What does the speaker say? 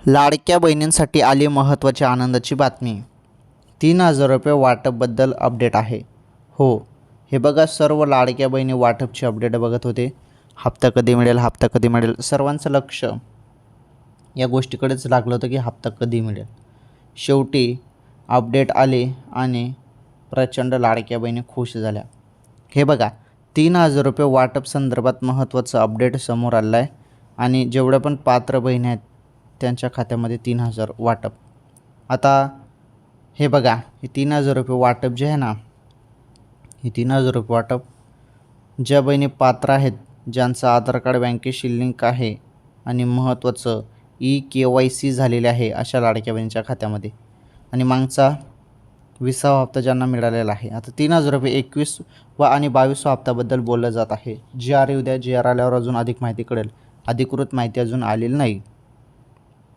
लाडक्या बहिणींसाठी आली महत्त्वाची आनंदाची बातमी. 3,000 रुपये वाटपबद्दल अपडेट आहे. हो, हे बघा, सर्व लाडक्या बहिणी वाटपची अपडेट बघत होते. हप्ता कधी मिळेल, हप्ता कधी मिळेल. सर्वांचं लक्ष या गोष्टीकडेच लागलं होतं की हप्ता कधी मिळेल. शेवटी अपडेट आले आणि प्रचंड लाडक्या बहिणी खुश झाल्या. हे बघा, 3,000 रुपये वाटप संदर्भात महत्त्वाचं अपडेट समोर आलं आहे आणि जेवढ्या पण पात्र बहिणी आहेत त्यांच्या खात्यामध्ये 3,000 वाटप. आता हे बघा, हे 3,000 रुपये वाटप जे आहे ना, हे 3,000 रुपये वाटप ज्या बहिणी पात्र आहेत, ज्यांचं आधार कार्ड बँकेशी लिंक आहे आणि महत्त्वाचं KYC झालेले आहे, अशा लाडक्या बहिणीच्या खात्यामध्ये आणि मागचा 20वा हप्ता ज्यांना मिळालेला आहे. आता 3,000 रुपये 21 व आणि 22वा हप्त्याबद्दल बोललं जात आहे. GR येऊ द्या, GR आल्यावर अजून अधिक माहिती कळेल. अधिकृत माहिती अजून आलेली नाही.